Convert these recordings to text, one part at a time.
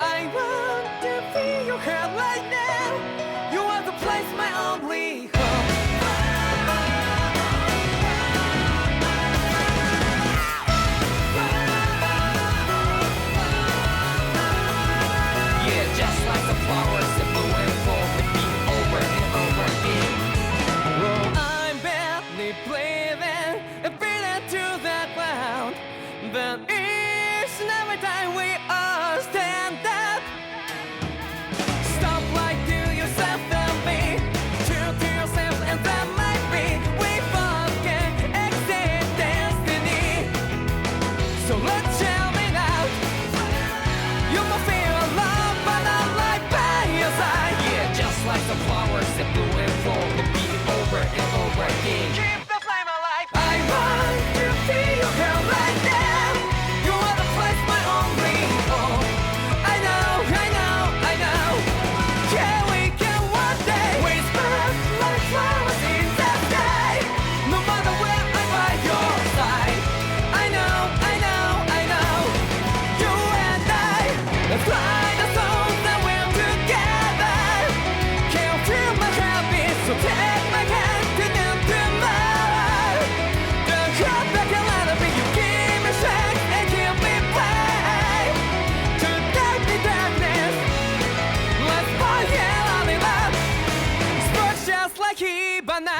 I want to feel your heart right now. You are the place, my only home. Yeah, just like the flowers that bloom and fall, repeat over and over again. I'm barely breathing and breathing to the ground, but it's never time we all stand up. Stop lying to yourself and me, true to yourself, and that might be we forget exit destiny. So let's shout it out. You will feel alone, but I'm right by your side. Yeah, just like the flowers that bloom and fall, repeat over and over again. Keep the flame alive. I want to feel your heart right now. You are the place, my only home. I know, I know, I know. Yeah, we can one day. We spark like flowers in the sky. No matter where I'm by your side. I know, I know, I know. You and I, let's fly the souls that we're together. Can't feel my heartbeat, so take my hand to the tomorrow. Don't hold back and let it be. You give me strength and give me pain. To dark the darkness, let's forget all the love. Sparks just like Hibana.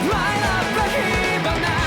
Light up like Hibana.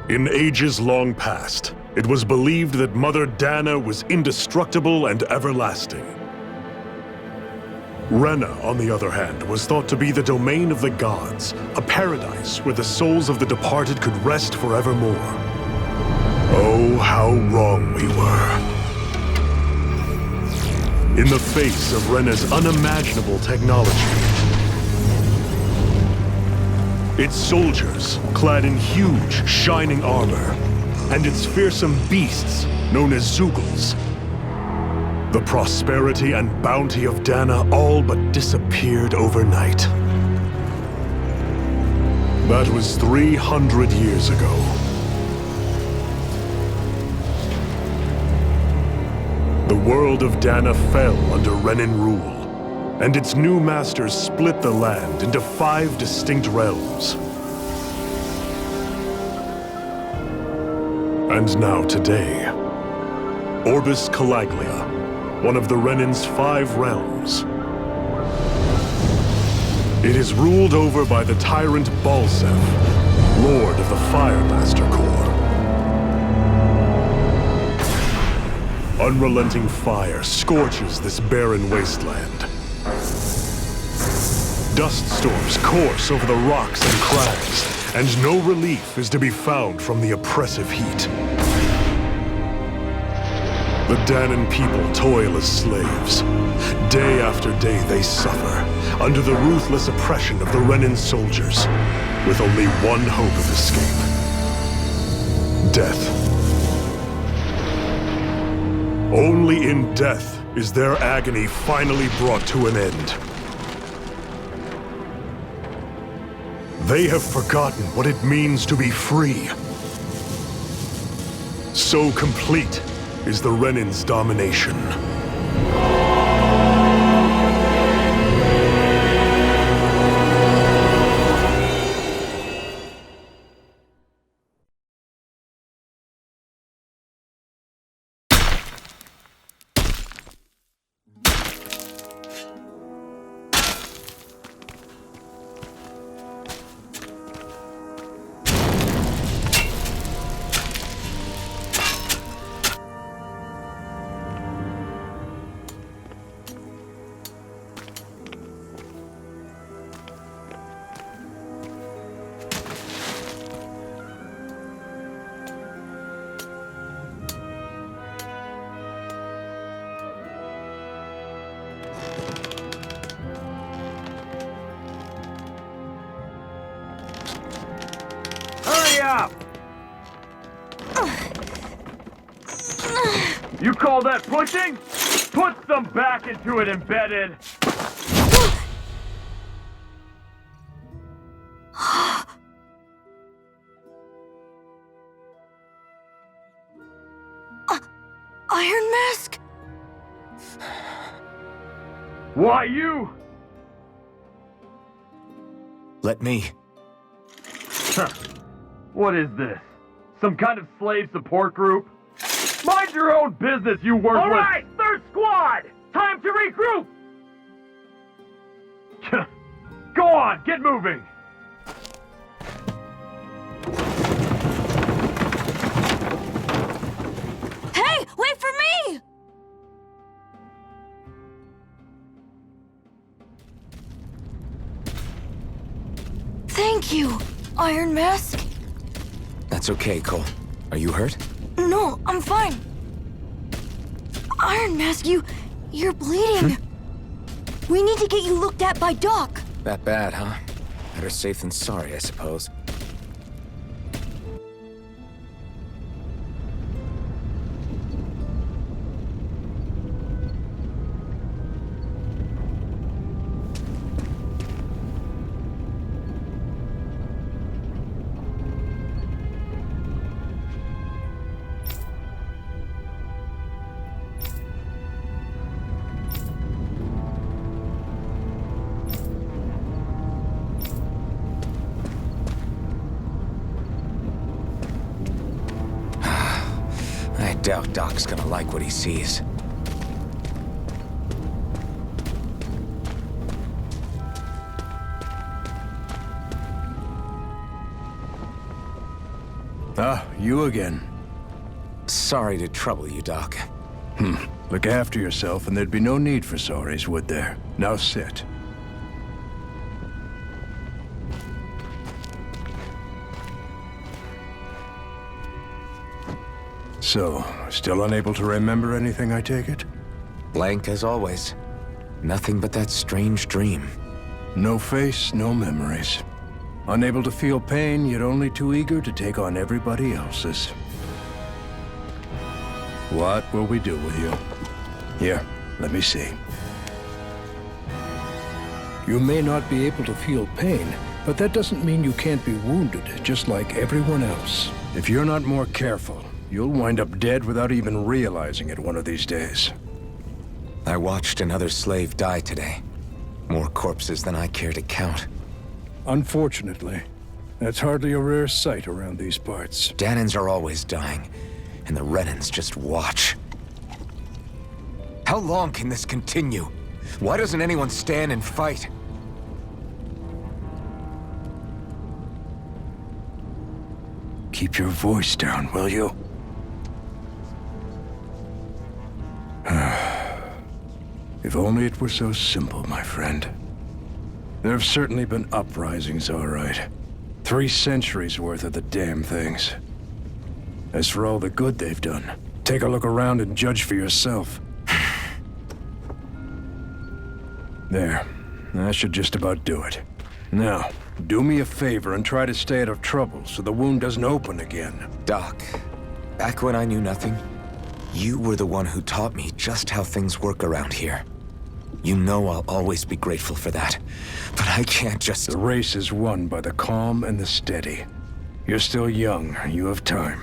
In ages long past, it was believed that Mother Dahna was indestructible and everlasting. Rena, on the other hand, was thought to be the domain of the gods, a paradise where the souls of the departed could rest forevermore. Oh, how wrong we were. In the face of Rena's unimaginable technology, its soldiers, clad in huge, shining armor, and its fearsome beasts, known as Zeugles. The prosperity and bounty of Dahna all but disappeared overnight. That was 300 years ago. The world of Dahna fell under Renan rule, and its new masters split the land into 5 distinct realms. And now today, Orbis Calaglia, one of the Renans' 5 realms. It is ruled over by the tyrant Balsef, Lord of the Firemaster Corps. Unrelenting fire scorches this barren wasteland. Dust storms course over the rocks and crags, and no relief is to be found from the oppressive heat. The Dahnan people toil as slaves. Day after day they suffer, under the ruthless oppression of the Renan soldiers, with only one hope of escape: death. Only in death is their agony finally brought to an end. They have forgotten what it means to be free. So complete is the Renan's domination. You call that pushing? Put some back into it, embedded! Iron Mask? Why you? Let me. Huh. What is this? Some kind of slave support group? Mind your own business, you worthless— Alright, third squad! Time to regroup! Go on, get moving! Hey, wait for me! Thank you, Iron Mask. That's okay, Cole. Are you hurt? No, I'm fine. Iron Mask, you're bleeding. We need to get you looked at by Doc. That bad, huh? Better safe than sorry, I suppose. I doubt Doc's gonna like what he sees. Ah, you again. Sorry to trouble you, Doc. Look after yourself and there'd be no need for sorries, would there? Now sit. So, still unable to remember anything, I take it? Blank as always. Nothing but that strange dream. No face, no memories. Unable to feel pain, yet only too eager to take on everybody else's. What will we do with you? Here, let me see. You may not be able to feel pain, but that doesn't mean you can't be wounded, just like everyone else. If you're not more careful, you'll wind up dead without even realizing it one of these days. I watched another slave die today. More corpses than I care to count. Unfortunately, that's hardly a rare sight around these parts. Dahnans are always dying, and the Renans just watch. How long can this continue? Why doesn't anyone stand and fight? Keep your voice down, will you? If only it were so simple, my friend. There have certainly been uprisings, all right. 3 centuries worth of the damn things. As for all the good they've done, take a look around and judge for yourself. There. That should just about do it. Now, do me a favor and try to stay out of trouble so the wound doesn't open again. Doc, back when I knew nothing, you were the one who taught me just how things work around here. You know I'll always be grateful for that, but I can't just— The race is won by the calm and the steady. You're still young, you have time.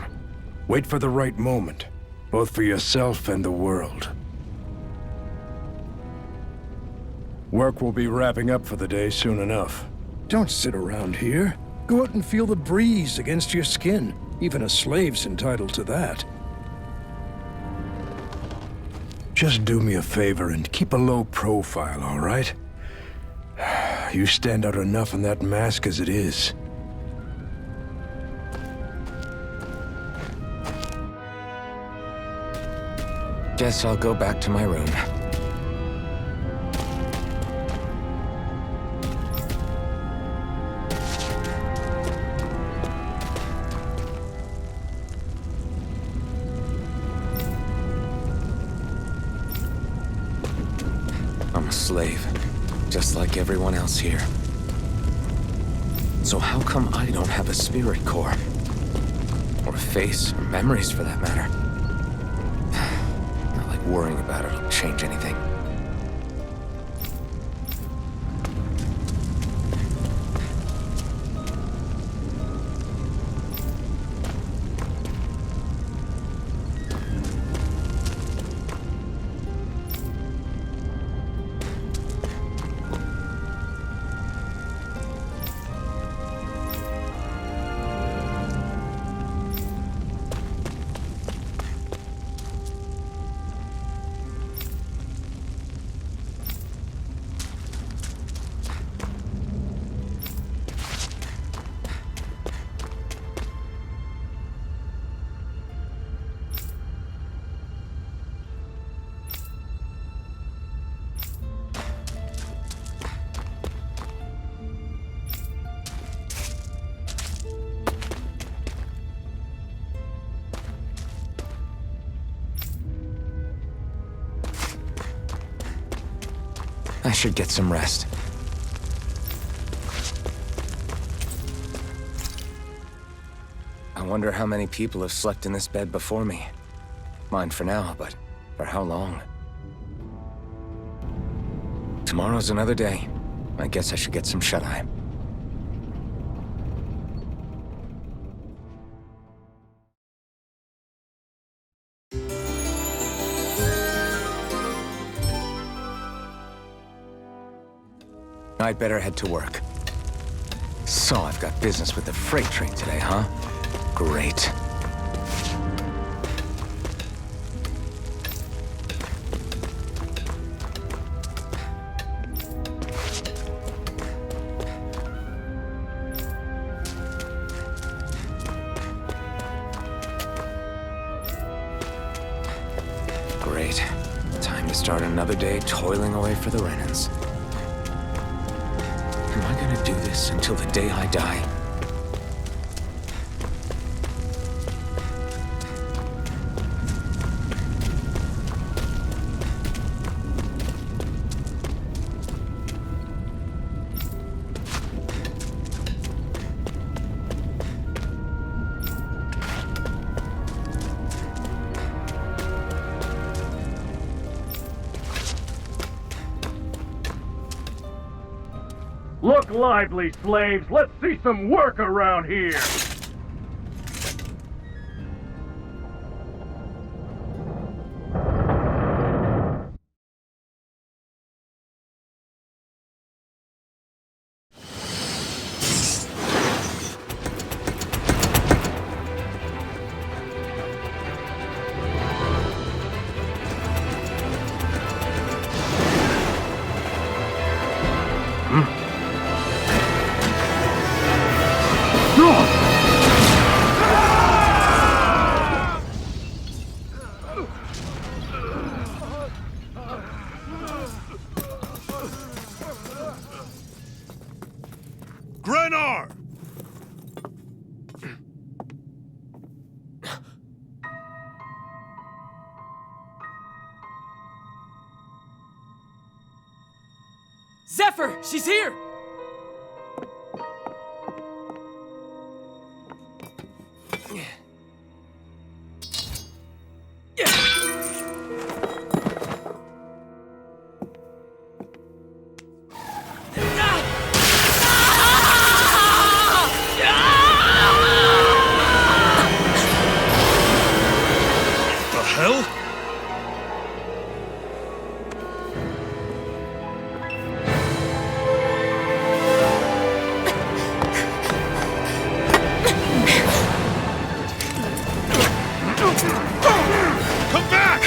Wait for the right moment, both for yourself and the world. Work will be wrapping up for the day soon enough. Don't sit around here. Go out and feel the breeze against your skin. Even a slave's entitled to that. Just do me a favor and keep a low profile, all right? You stand out enough in that mask as it is. Guess I'll go back to my room. I'm a slave, just like everyone else here. So how come I don't have a spirit core? Or a face, or memories for that matter? worrying about it'll change anything. I should get some rest. I wonder how many people have slept in this bed before me. Mine for now, but for how long? Tomorrow's another day. I guess I should get some shut-eye. I'd better head to work. So I've got business with the freight train today, huh? Great. Great. Time to start another day toiling away for the Renans. Am I gonna do this until the day I die? Look lively, slaves! Let's see some work around here! Zephyr! She's here! The hell? Come back!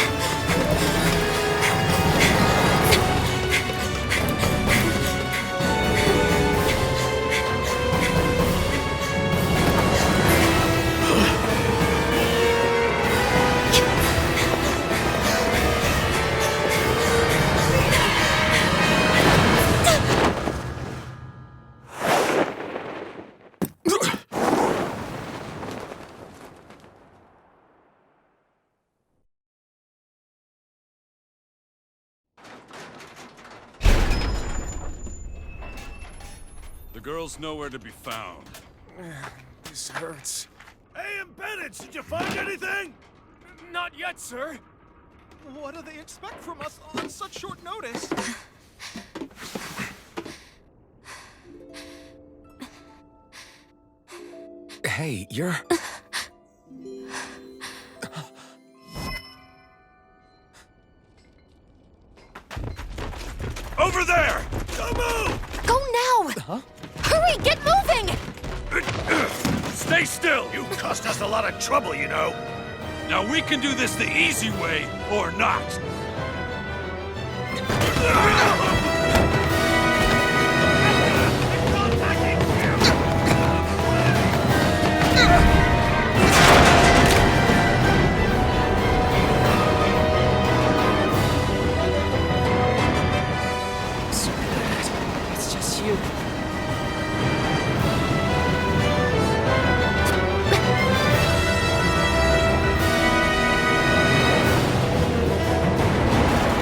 The girl's nowhere to be found. This hurts. Hey, Bennett, did you find anything? Not yet, sir. What do they expect from us on such short notice? Hey, you're... Over there! Don't move! Go now! Huh? Hurry, get moving! Stay still! You caused us a lot of trouble, you know. Now we can do this the easy way, or not. It's just you.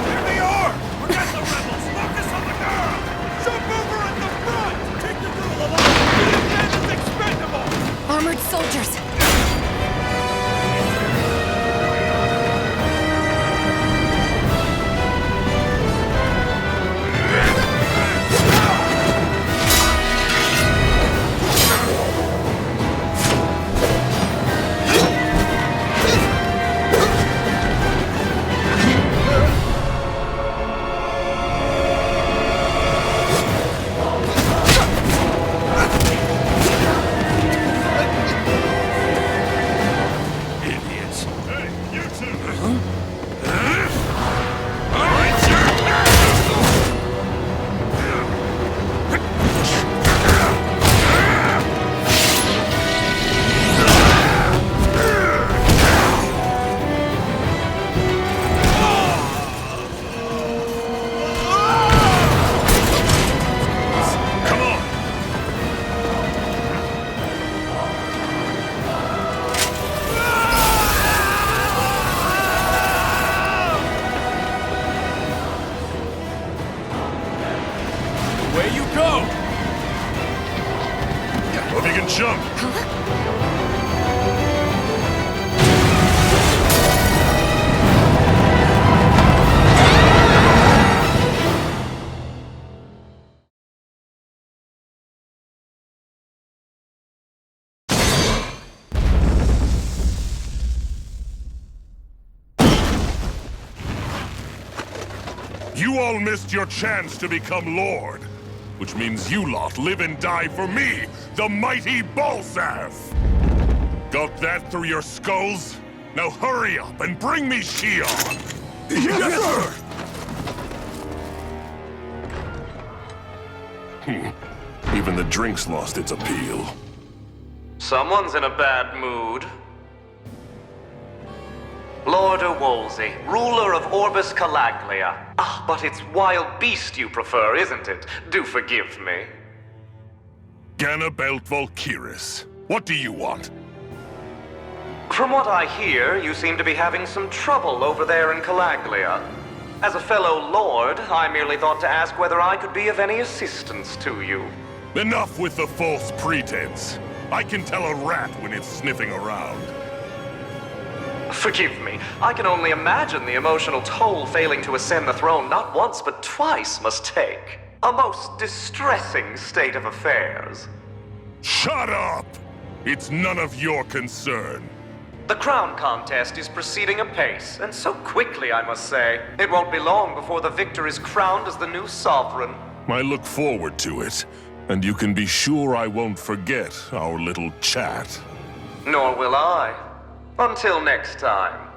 Here they are! Forget the rebels! Focus on the girl! Jump over at the front! Take the girl alive! The is expendable! Armored soldiers! Idiots! Hey, you two! Come on! Away you go! Hope you can jump. You all missed your chance to become Lord, which means you lot live and die for me, the mighty Balsath! Got that through your skulls? Now hurry up and bring me Shion! Yes, sir! Even the drink's lost its appeal. Someone's in a bad mood. Lord Wolsey, ruler of Orbis Calaglia. Ah, but it's wild beast you prefer, isn't it? Do forgive me. Ganabelt Valkyris, what do you want? From what I hear, you seem to be having some trouble over there in Calaglia. As a fellow lord, I merely thought to ask whether I could be of any assistance to you. Enough with the false pretense. I can tell a rat when it's sniffing around. Forgive me, I can only imagine the emotional toll failing to ascend the throne not once but twice must take. A most distressing state of affairs. Shut up! It's none of your concern. The crown contest is proceeding apace, and so quickly, I must say. It won't be long before the victor is crowned as the new sovereign. I look forward to it, and you can be sure I won't forget our little chat. Nor will I. Until next time.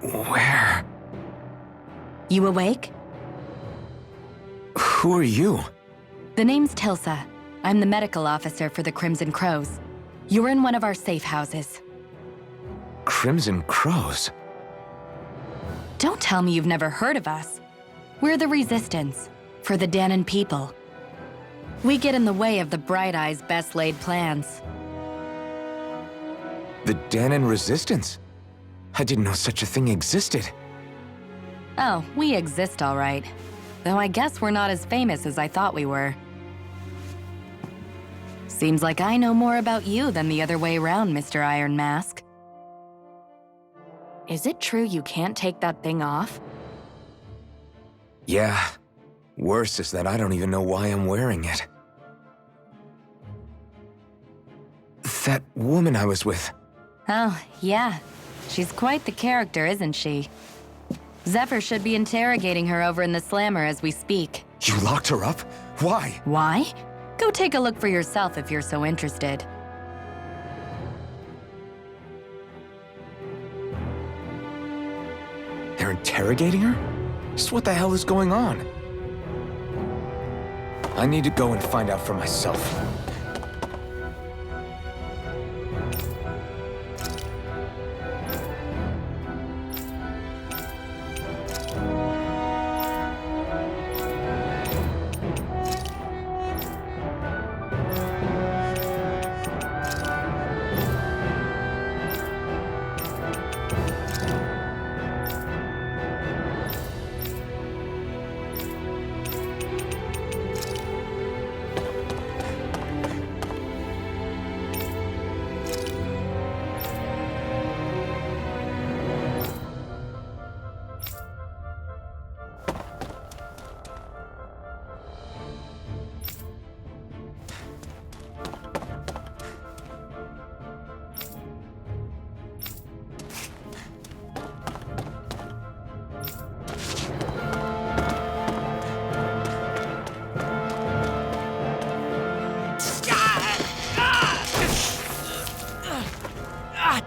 Where? You awake? Who are you? The name's Tilsa. I'm the medical officer for the Crimson Crows. You're in one of our safe houses. Crimson Crows? Don't tell me you've never heard of us. We're the Resistance, for the Dahnan people. We get in the way of the Bright Eye's best-laid plans. The Dahnan Resistance? I didn't know such a thing existed. Oh, we exist all right. Though I guess we're not as famous as I thought we were. Seems like I know more about you than the other way around, Mr. Iron Mask. Is it true you can't take that thing off? Yeah. Worse is that I don't even know why I'm wearing it. That woman I was with. Oh, yeah. She's quite the character, isn't she? Zephyr should be interrogating her over in the Slammer as we speak. You locked her up? Why? Why? Go take a look for yourself if you're so interested. They're interrogating her? Just what the hell is going on? I need to go and find out for myself.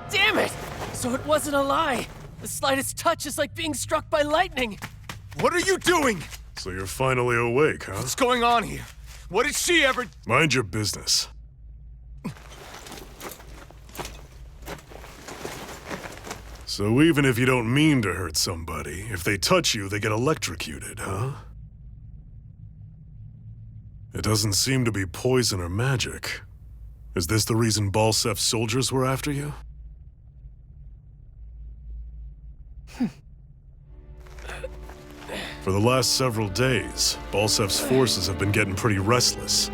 Damn it! So it wasn't a lie. The slightest touch is like being struck by lightning. What are you doing? So you're finally awake, huh? What's going on here? What did she ever... Mind your business. So even if you don't mean to hurt somebody, if they touch you, they get electrocuted, huh? It doesn't seem to be poison or magic. Is this the reason Balsef's soldiers were after you? For the last several days, Balsef's forces have been getting pretty restless.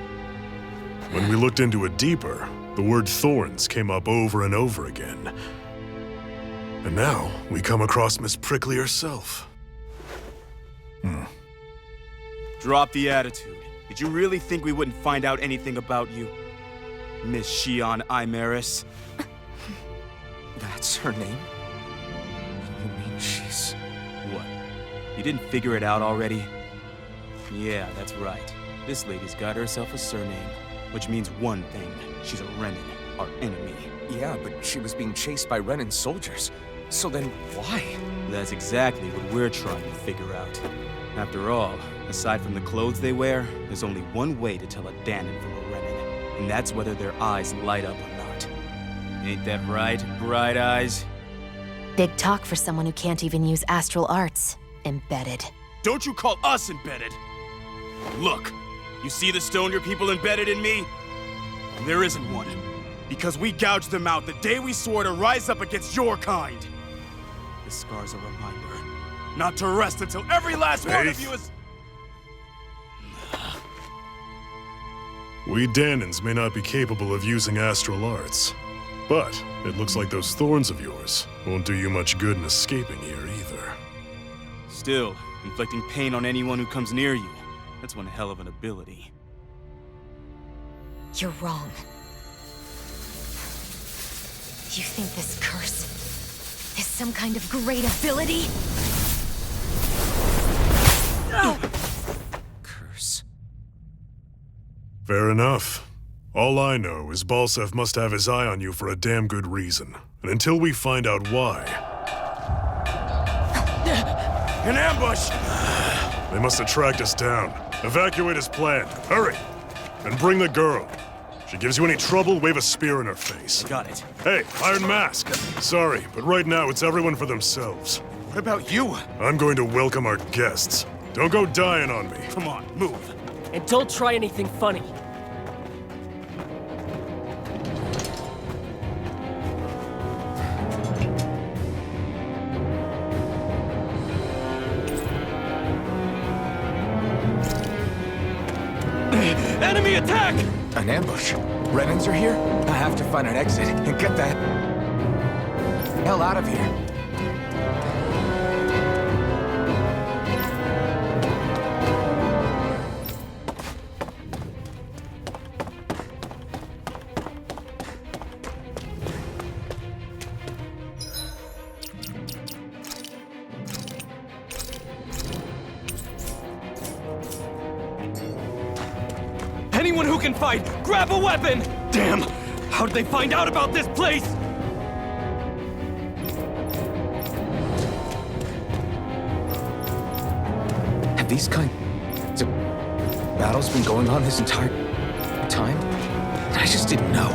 When we looked into it deeper, the word thorns came up over and over again. And now, we come across Miss Prickly herself. Drop the attitude. Did you really think we wouldn't find out anything about you? Miss Shion Imaris? That's her name? You mean she's... What? You didn't figure it out already? Yeah, that's right. This lady's got herself a surname, which means one thing. She's a Renan, our enemy. Yeah, but she was being chased by Renan's soldiers. So then, why? That's exactly what we're trying to figure out. After all, aside from the clothes they wear, there's only one way to tell a Dahnan from a Renan, and that's whether their eyes light up or not. Ain't that right, Bright Eyes? Big talk for someone who can't even use astral arts. Embedded. Don't you call us embedded! Look, you see the stone your people embedded in me? There isn't one, because we gouged them out the day we swore to rise up against your kind. This scar's a reminder, not to rest until every last one of you is... We Dahnans may not be capable of using astral arts, but it looks like those thorns of yours won't do you much good in escaping here either. Still, inflicting pain on anyone who comes near you, that's one hell of an ability. You're wrong. You think this curse is some kind of great ability? Curse. Fair enough. All I know is Balsef must have his eye on you for a damn good reason. And until we find out why... An ambush! They must have tracked us down. Evacuate as planned. Hurry! And bring the girl. She gives you any trouble, wave a spear in her face. Got it. Hey, Iron Mask. Sorry, but right now it's everyone for themselves. What about you? I'm going to welcome our guests. Don't go dying on me. Come on, move. And don't try anything funny. Enemy attack! An ambush? Renans are here? I have to find an exit and get that hell out of here. Anyone who can fight, grab a weapon! Damn! How did they find out about this place? Have these kinds of battles been going on this entire time? I just didn't know.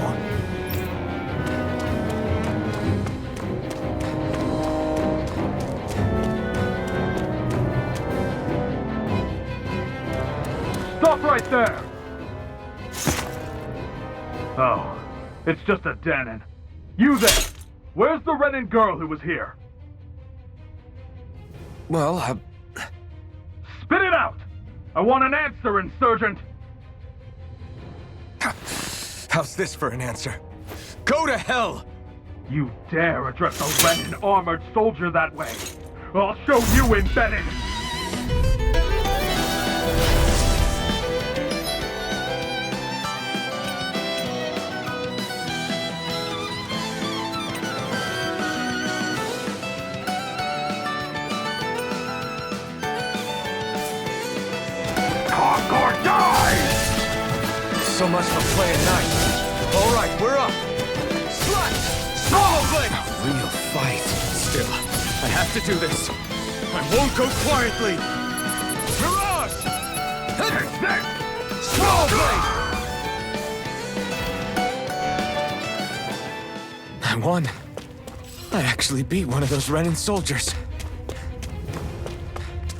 Stop right there! Oh, it's just a Dahnan. You there! Where's the Renan girl who was here? Well, Spit it out! I want an answer, Insurgent! how's this for an answer? Go to hell! You dare address a Renan armored soldier that way? I'll show you embedded! So much for playing nice. All right, we're up. Slash! Swallow blade! A real fight. Still, I have to do this. I won't go quietly! Mirage! Swallow blade! I won. I actually beat one of those Renan soldiers.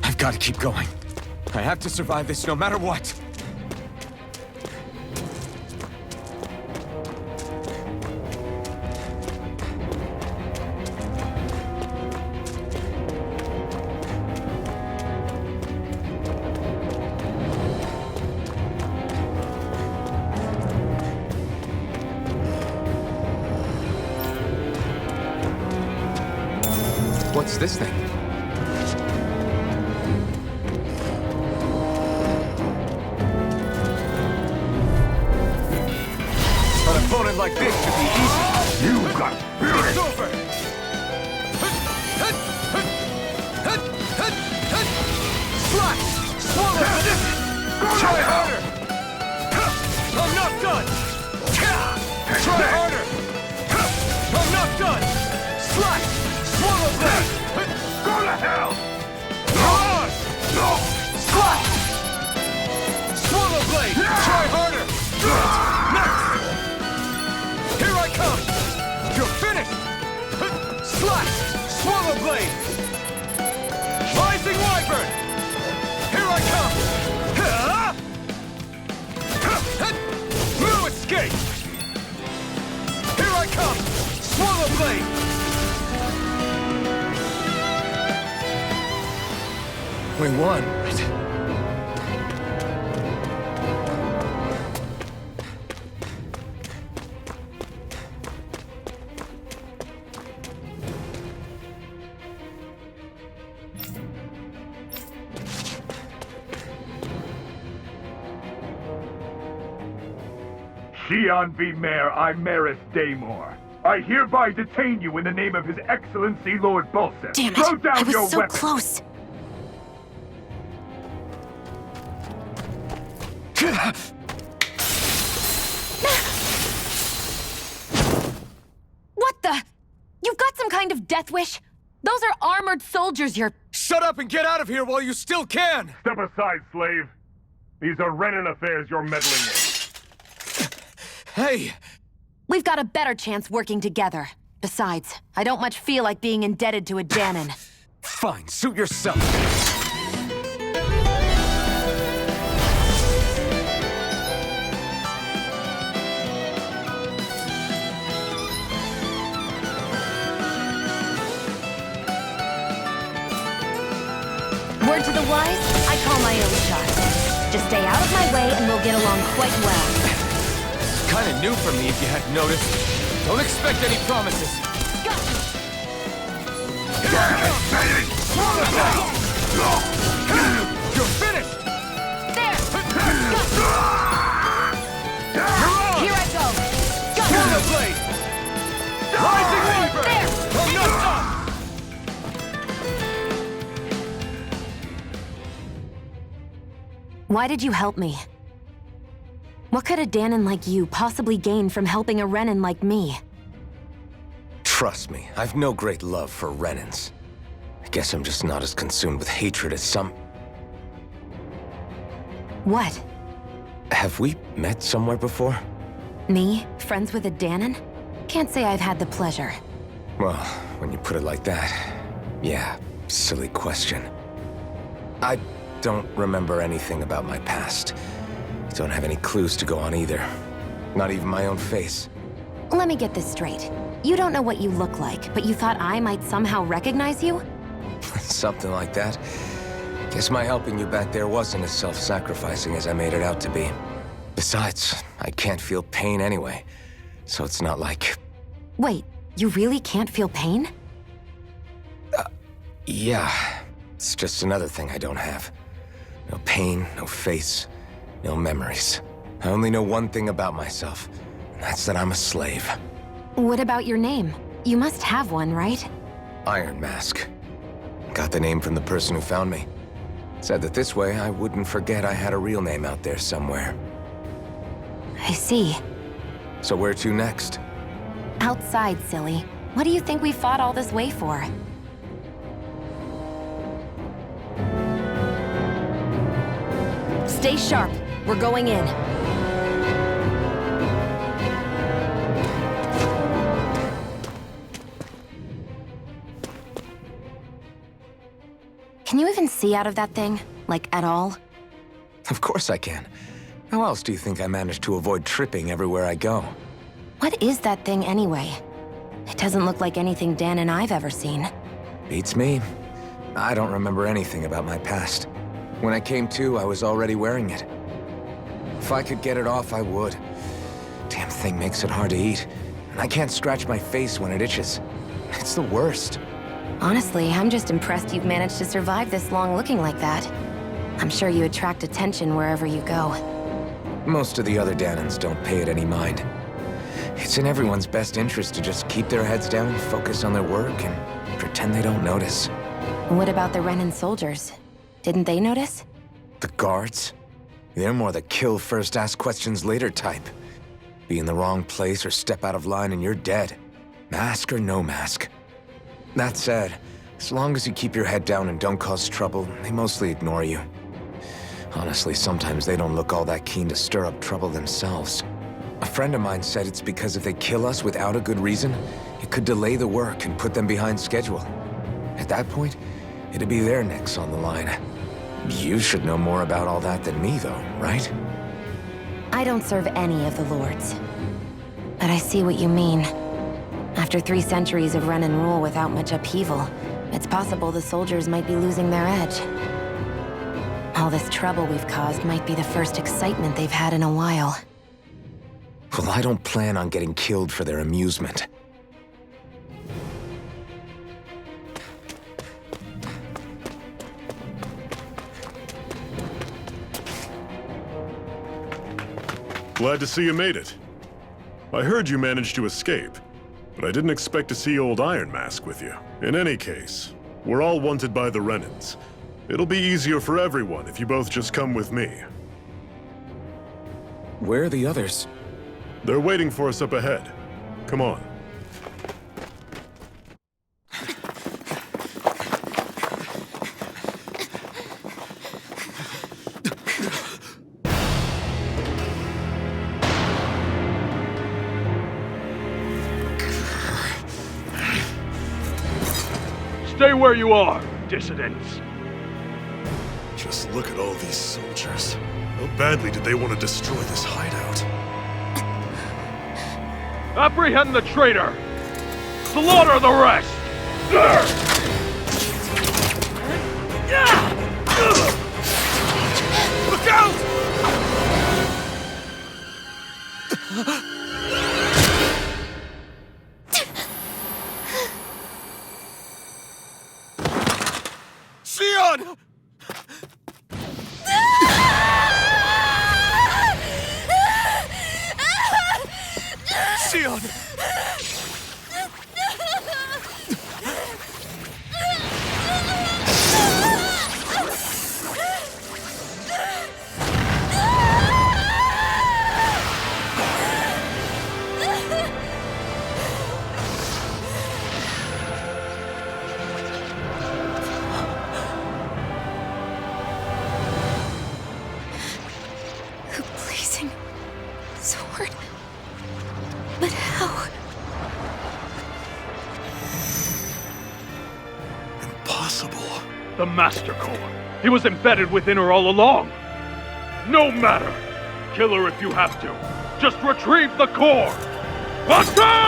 I've got to keep going. I have to survive this no matter what. What's this thing? An opponent like this should be easy. You got spirit! It's over! Slash! Swallow! Try harder! I'm not done! Try harder! I'm not done! Slash! Swallow blade! Go to hell! Mirage! No! Slash! Swallow blade! Try harder! Next! Here I come! You're finished! Slash! Swallow blade! Rising wyvern! Here I come! No escape! Here I come! Swallow blade! We won, right? Xian V. Mayor Imeris Daymore. I hereby detain you in the name of His Excellency Lord Bulseth. Damn it! Throw down I was your so weapon. close. What the? You've got some kind of death wish? Those are armored soldiers you're... Shut up and get out of here while you still can! Step aside, slave. These are Renan affairs you're meddling in. Hey! We've got a better chance working together. Besides, I don't much feel like being indebted to a Dahnan. Fine, suit yourself. Word to the wise, I call my own shot. Just stay out of my way and we'll get along quite well. Kinda new for me if you hadn't noticed. Don't expect any promises. You're finished! There! You're on! Here I go! Shadow Blade! Rising Reaper! There! Oh, no, stop! Why did you help me? What could a Dahnan like you possibly gain from helping a Renan like me? Trust me, I've no great love for Renans. I guess I'm just not as consumed with hatred as some... What? Have we met somewhere before? Me? Friends with a Dahnan? Can't say I've had the pleasure. Well, when you put it like that, yeah, silly question. I don't remember anything about my past. Don't have any clues to go on either. Not even my own face. Let me get this straight. You don't know what you look like, but you thought I might somehow recognize you? Something like that. Guess my helping you back there wasn't as self-sacrificing as I made it out to be. Besides, I can't feel pain anyway, so it's not like... Wait, you really can't feel pain? Yeah. It's just another thing I don't have. No pain, no face, no memories. I only know one thing about myself, and that's that I'm a slave. What about your name? You must have one, right? Iron Mask. Got the name from the person who found me. Said that this way I wouldn't forget I had a real name out there somewhere. I see. So where to next? Outside, silly. What do you think we fought all this way for? Stay sharp. We're going in. Can you even see out of that thing? Like, at all? Of course I can. How else do you think I managed to avoid tripping everywhere I go? What is that thing anyway? It doesn't look like anything Dan and I've ever seen. Beats me. I don't remember anything about my past. When I came to, I was already wearing it. If I could get it off, I would. Damn thing makes it hard to eat, and I can't scratch my face when it itches. It's the worst. Honestly, I'm just impressed you've managed to survive this long looking like that. I'm sure you attract attention wherever you go. Most of the other Dahnans don't pay it any mind. It's in everyone's best interest to just keep their heads down, focus on their work, and pretend they don't notice. What about the Renan soldiers? Didn't they notice? The guards? They're more the kill first, ask questions later type. Be in the wrong place or step out of line and you're dead. Mask or no mask. That said, as long as you keep your head down and don't cause trouble, they mostly ignore you. Honestly, sometimes they don't look all that keen to stir up trouble themselves. A friend of mine said it's because if they kill us without a good reason, it could delay the work and put them behind schedule. At that point, it'd be their necks on the line. You should know more about all that than me, though, right? I don't serve any of the lords. But I see what you mean. After 3 centuries of Renan rule without much upheaval, it's possible the soldiers might be losing their edge. All this trouble we've caused might be the first excitement they've had in a while. Well, I don't plan on getting killed for their amusement. Glad to see you made it. I heard you managed to escape, but I didn't expect to see old Iron Mask with you. In any case, we're all wanted by the Renans. It'll be easier for everyone if you both just come with me. Where are the others? They're waiting for us up ahead. Come on. Stay where you are, dissidents. Just look at all these soldiers. How badly did they want to destroy this hideout? Apprehend the traitor! Slaughter the rest! Look out! Sion! Sion! The blazing sword. But how? Impossible. The Master Core. He was embedded within her all along. No matter. Kill her if you have to. Just retrieve the core. Attack!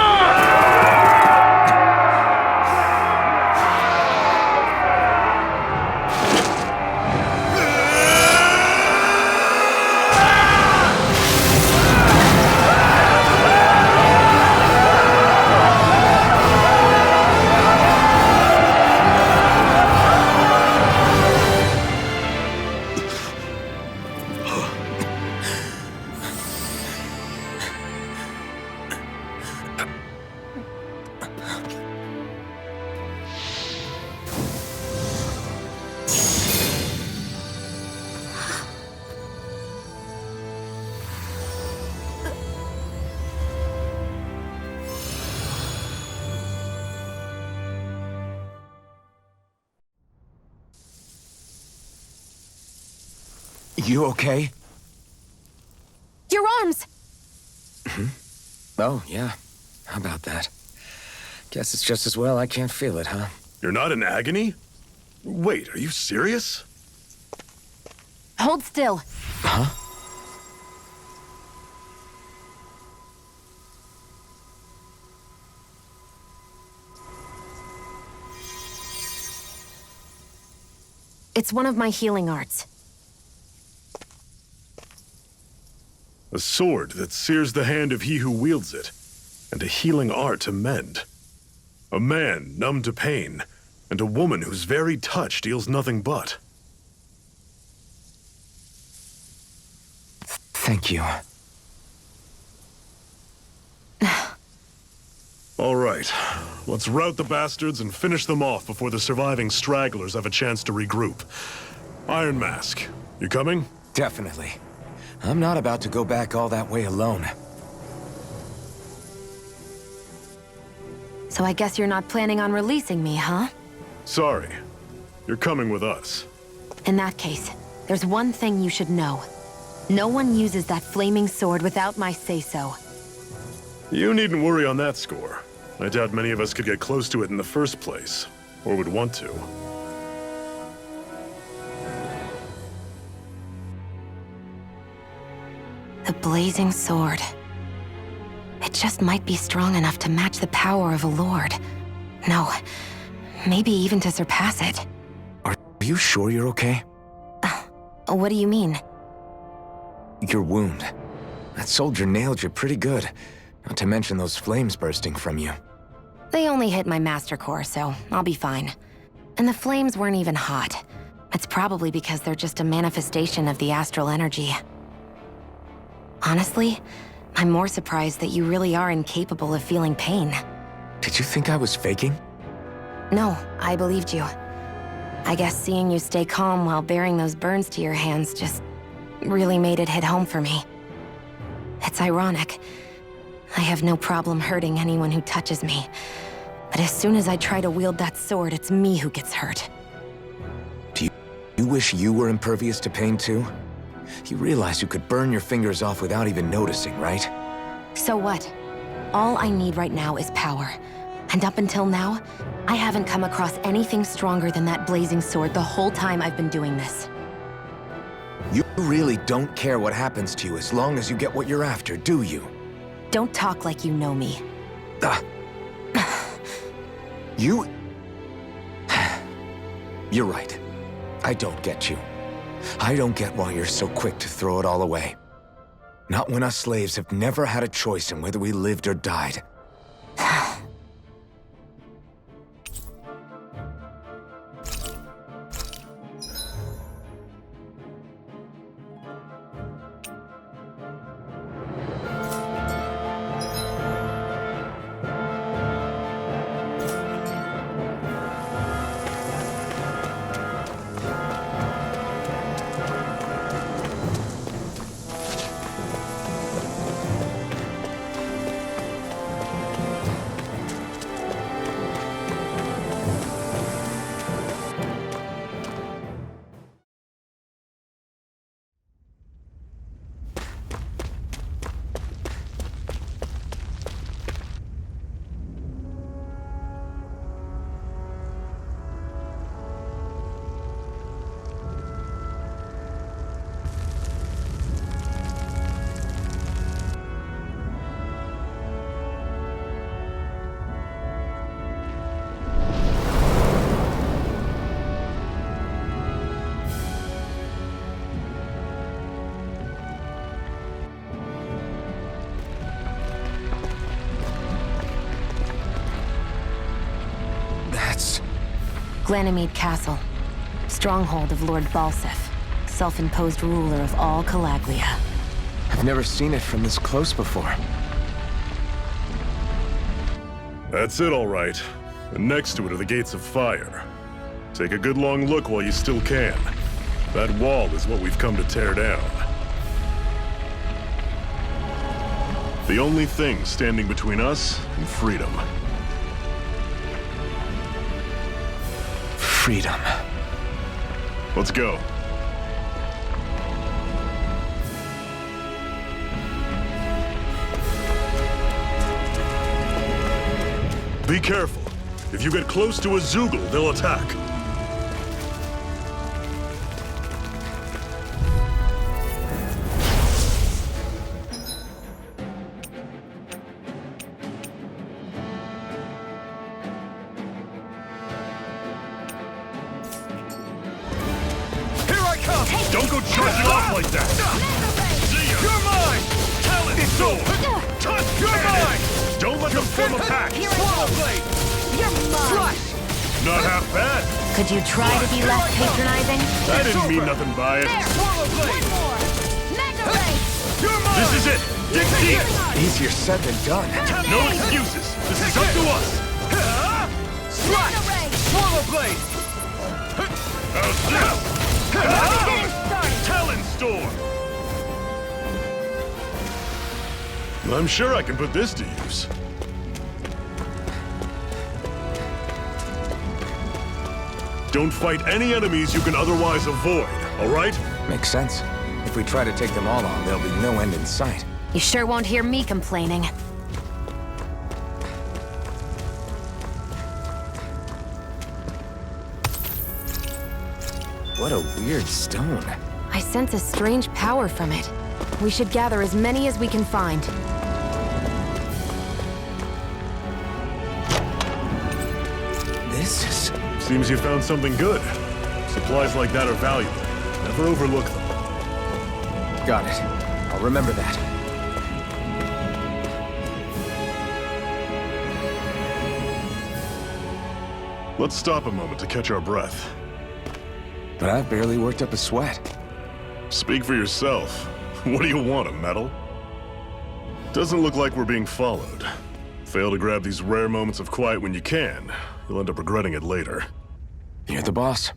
You okay? Your arms! Oh, yeah. How about that? Guess it's just as well I can't feel it, huh? You're not in agony? Wait, are you serious? Hold still. Huh? It's one of my healing arts. A sword that sears the hand of he who wields it, and a healing art to mend. A man numb to pain, and a woman whose very touch deals nothing but. Thank you. All right, let's rout the bastards and finish them off before the surviving stragglers have a chance to regroup. Iron Mask, you coming? Definitely. I'm not about to go back all that way alone. So I guess you're not planning on releasing me, huh? Sorry, you're coming with us. In that case, there's one thing you should know. No one uses that flaming sword without my say-so. You needn't worry on that score. I doubt many of us could get close to it in the first place, or would want to. The blazing sword. It just might be strong enough to match the power of a lord. No, maybe even to surpass it. Are you sure you're okay? What do you mean? Your wound. That soldier nailed you pretty good. Not to mention those flames bursting from you. They only hit my master core, so I'll be fine. And the flames weren't even hot. It's probably because they're just a manifestation of the astral energy. Honestly, I'm more surprised that you really are incapable of feeling pain. Did you think I was faking? No, I believed you. I guess seeing you stay calm while bearing those burns to your hands just really made it hit home for me. It's ironic. I have no problem hurting anyone who touches me. But as soon as I try to wield that sword, it's me who gets hurt. Do you wish you were impervious to pain too? You realize you could burn your fingers off without even noticing, right? So what? All I need right now is power. And up until now, I haven't come across anything stronger than that blazing sword the whole time I've been doing this. You really don't care what happens to you as long as you get what you're after, do you? Don't talk like you know me. You... You're right. I don't get you. I don't get why you're so quick to throw it all away. Not when us slaves have never had a choice in whether we lived or died. Glanamede Castle, stronghold of Lord Balsef, self-imposed ruler of all Calaglia. I've never seen it from this close before. That's it, all right. And next to it are the Gates of Fire. Take a good long look while you still can. That wall is what we've come to tear down. The only thing standing between us and freedom. Freedom. Let's go. Be careful. If you get close to a Zoogle, they'll attack. Don't go charging off like that! See ya! You're mine! Talent sword! Touch! You're mine! Don't let them form a pack! Swallow blade! You're mine! Not half bad! Could you try to be less patronizing? I didn't mean nothing by it. Swallow blade! One more! Mega Ray! You're mine! This is it! Dig deep! Easier said than done. No excuses! This is up to us! Mega Ray! Swallow blade! How's this? Talent Storm! I'm sure I can put this to use. Don't fight any enemies you can otherwise avoid, all right? Makes sense. If we try to take them all on, there'll be no end in sight. You sure won't hear me complaining. What a weird stone. I sense a strange power from it. We should gather as many as we can find. This is... Seems you found something good. Supplies like that are valuable. Never overlook them. Got it. I'll remember that. Let's stop a moment to catch our breath. But I've barely worked up a sweat. Speak for yourself. What do you want, a medal? Doesn't look like we're being followed. Fail to grab these rare moments of quiet when you can, you'll end up regretting it later. You're the boss.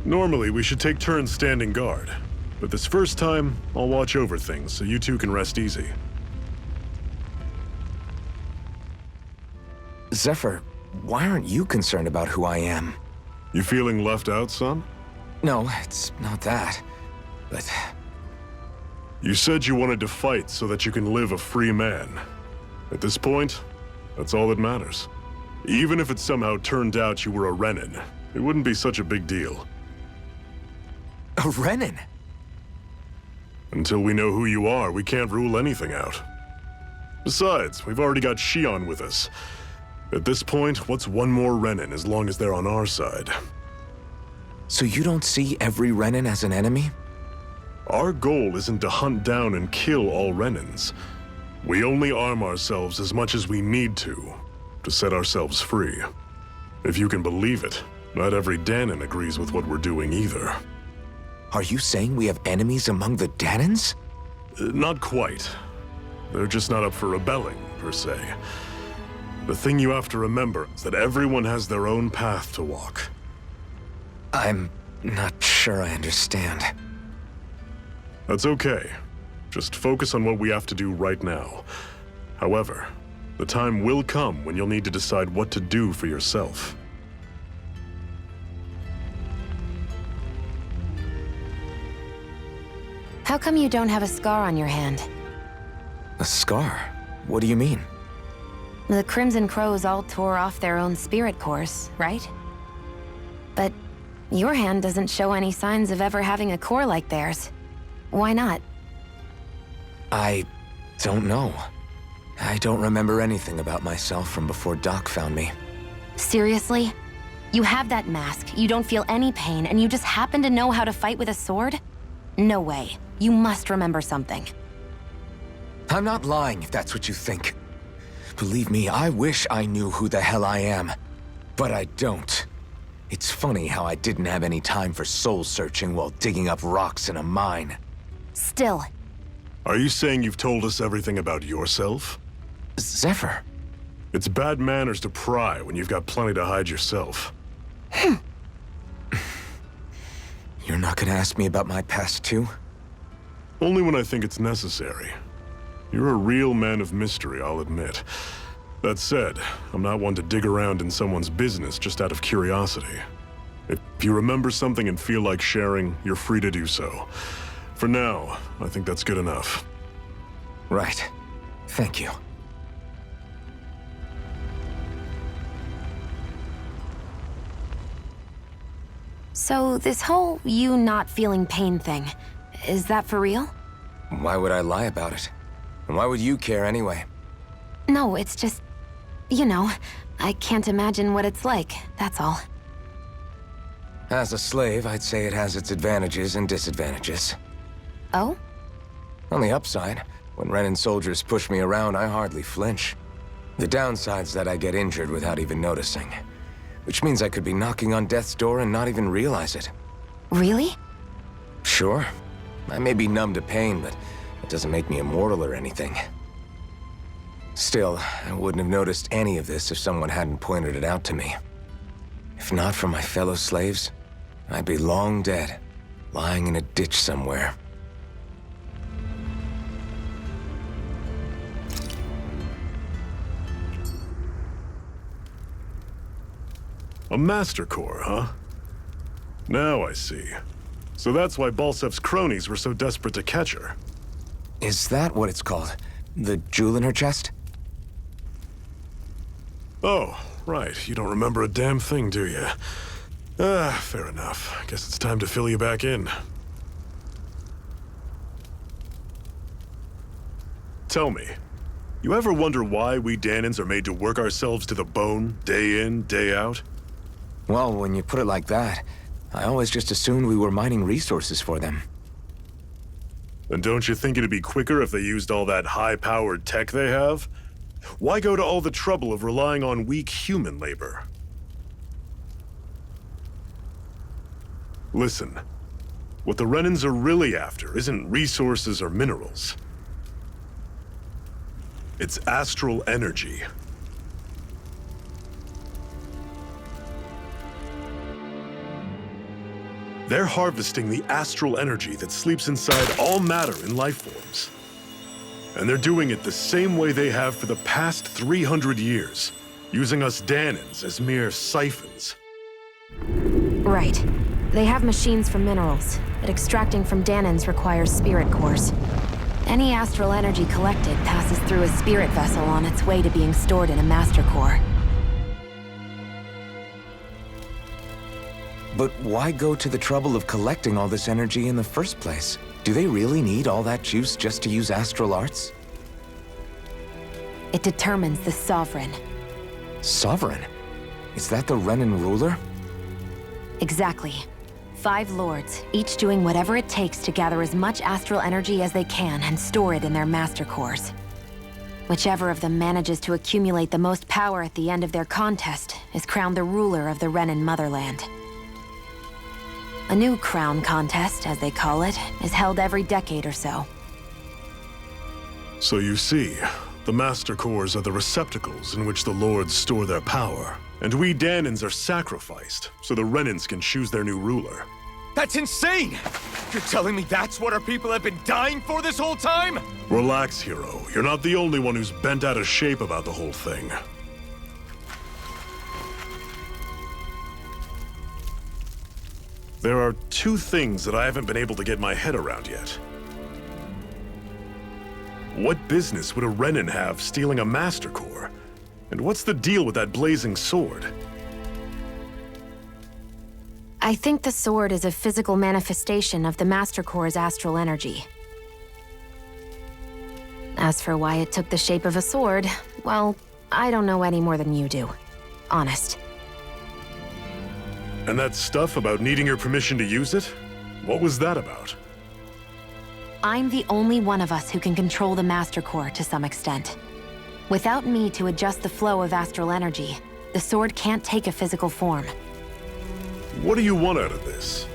Normally, we should take turns standing guard. But this first time, I'll watch over things so you two can rest easy. Zephyr, why aren't you concerned about who I am? You feeling left out, son? No, it's not that. But You said you wanted to fight so that you can live a free man. At this point, that's all that matters. Even if it somehow turned out you were a Renan, it wouldn't be such a big deal. a Renan? Until we know who you are, we can't rule anything out. Besides, we've already got Shion with us. At this point, what's one more Renan as long as they're on our side? So you don't see every Renan as an enemy? Our goal isn't to hunt down and kill all Renans. We only arm ourselves as much as we need to set ourselves free. If you can believe it, not every Dahnan agrees with what we're doing either. Are you saying we have enemies among the Dahnans? Not quite. They're just not up for rebelling, per se. The thing you have to remember is that everyone has their own path to walk. I'm not sure I understand. That's okay. Just focus on what we have to do right now. However, the time will come when you'll need to decide what to do for yourself. How come you don't have a scar on your hand? A scar? What do you mean? The Crimson Crows all tore off their own spirit cores, right? But your hand doesn't show any signs of ever having a core like theirs. Why not? I don't know. I don't remember anything about myself from before Doc found me. Seriously? You have that mask, you don't feel any pain, and you just happen to know how to fight with a sword? No way. You must remember something. I'm not lying if that's what you think. Believe me, I wish I knew who the hell I am. But I don't. It's funny how I didn't have any time for soul searching while digging up rocks in a mine. Still. Are you saying you've told us everything about yourself? Zephyr. It's bad manners to pry when you've got plenty to hide yourself. You're not gonna ask me about my past too? Only when I think it's necessary. You're a real man of mystery, I'll admit. That said, I'm not one to dig around in someone's business just out of curiosity. If you remember something and feel like sharing, you're free to do so. For now, I think that's good enough. Right. Thank you. So this whole you not feeling pain thing, is that for real? Why would I lie about it? And why would you care anyway? No, it's just, you know, I can't imagine what it's like, that's all. As a slave, I'd say it has its advantages and disadvantages. Oh? On the upside, when Renan soldiers push me around, I hardly flinch. The downside's that I get injured without even noticing. Which means I could be knocking on death's door and not even realize it. Really? Sure. I may be numb to pain, but it doesn't make me immortal or anything. Still, I wouldn't have noticed any of this if someone hadn't pointed it out to me. If not for my fellow slaves, I'd be long dead, lying in a ditch somewhere. A Master Core, huh? Now I see. So that's why Balsef's cronies were so desperate to catch her. Is that what it's called? The jewel in her chest? Oh, right. You don't remember a damn thing, do you? Fair enough. Guess it's time to fill you back in. Tell me, you ever wonder why we Dahnans are made to work ourselves to the bone, day in, day out? Well, when you put it like that, I always just assumed we were mining resources for them. And don't you think it'd be quicker if they used all that high-powered tech they have? Why go to all the trouble of relying on weak human labor? Listen, what the Renans are really after isn't resources or minerals. It's astral energy. They're harvesting the astral energy that sleeps inside all matter in life forms. And they're doing it the same way they have for the past 300 years, using us Dahnans as mere siphons. Right. They have machines for minerals, but extracting from Dahnans requires spirit cores. Any astral energy collected passes through a spirit vessel on its way to being stored in a master core. But why go to the trouble of collecting all this energy in the first place? Do they really need all that juice just to use astral arts? It determines the Sovereign. Sovereign? Is that the Renan ruler? Exactly. 5 lords, each doing whatever it takes to gather as much astral energy as they can and store it in their master cores. Whichever of them manages to accumulate the most power at the end of their contest is crowned the ruler of the Renan motherland. A new crown contest, as they call it, is held every decade or so. So you see, the Master Cores are the receptacles in which the Lords store their power. And we Dahnans are sacrificed, so the Renans can choose their new ruler. That's insane! You're telling me that's what our people have been dying for this whole time? Relax, hero. You're not the only one who's bent out of shape about the whole thing. There are 2 things that I haven't been able to get my head around yet. What business would a Renan have stealing a Master Core? And what's the deal with that blazing sword? I think the sword is a physical manifestation of the Master Core's astral energy. As for why it took the shape of a sword, well, I don't know any more than you do. Honest. And that stuff about needing your permission to use it? What was that about? I'm the only one of us who can control the Master Core to some extent. Without me to adjust the flow of astral energy, the sword can't take a physical form. What do you want out of this?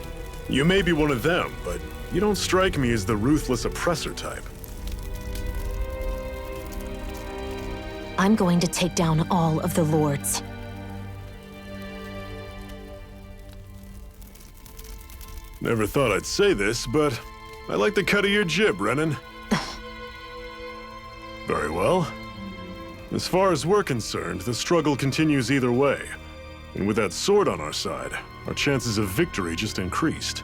You may be one of them, but you don't strike me as the ruthless oppressor type. I'm going to take down all of the lords. Never thought I'd say this, but I like the cut of your jib, Renan. Very well. As far as we're concerned, the struggle continues either way. And with that sword on our side, our chances of victory just increased.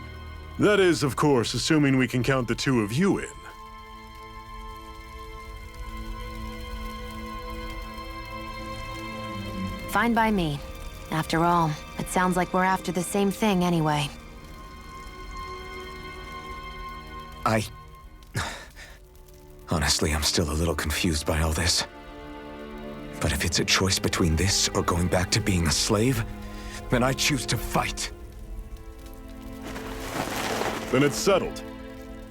That is, of course, assuming we can count the 2 of you in. Fine by me. After all, it sounds like we're after the same thing anyway. Honestly, I'm still a little confused by all this. But if it's a choice between this or going back to being a slave, then I choose to fight. Then it's settled.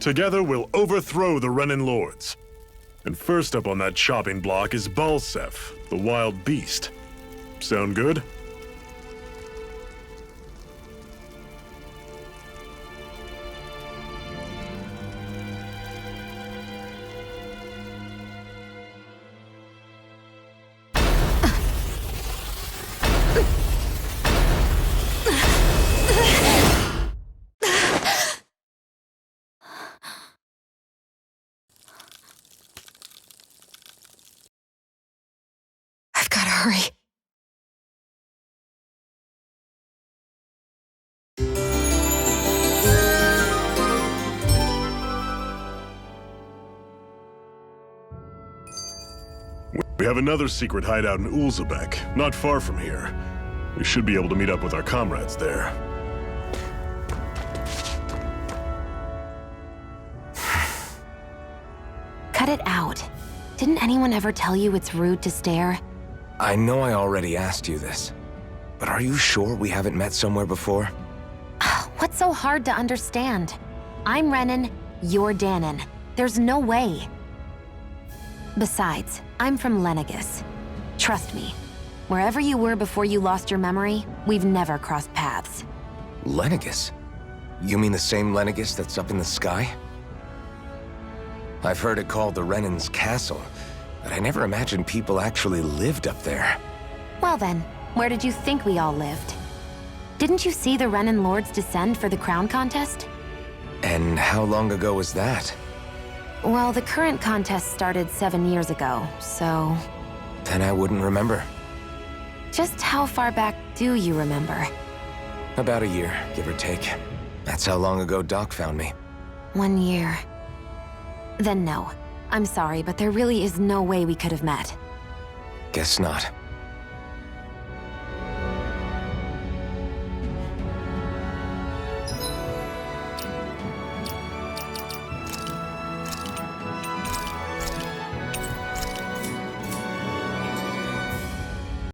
Together, we'll overthrow the Renan Lords. And first up on that chopping block is Balsef, the wild beast. Sound good? I've gotta hurry. We have another secret hideout in Ulzebek, not far from here. We should be able to meet up with our comrades there. Cut it out. Didn't anyone ever tell you it's rude to stare? I know I already asked you this, but are you sure we haven't met somewhere before? What's so hard to understand? I'm Renan, you're Dahnan. There's no way. Besides, I'm from Lenegus. Trust me, wherever you were before you lost your memory, we've never crossed paths. Lenegus? You mean the same Lenegus that's up in the sky? I've heard it called the Renan's Castle, but I never imagined people actually lived up there. Well then, where did you think we all lived? Didn't you see the Renan Lords descend for the crown contest? And how long ago was that? Well, the current contest started 7 years ago, so... Then I wouldn't remember. Just how far back do you remember? About a year, give or take. That's how long ago Doc found me. 1 year. Then no. I'm sorry, but there really is no way we could have met. Guess not.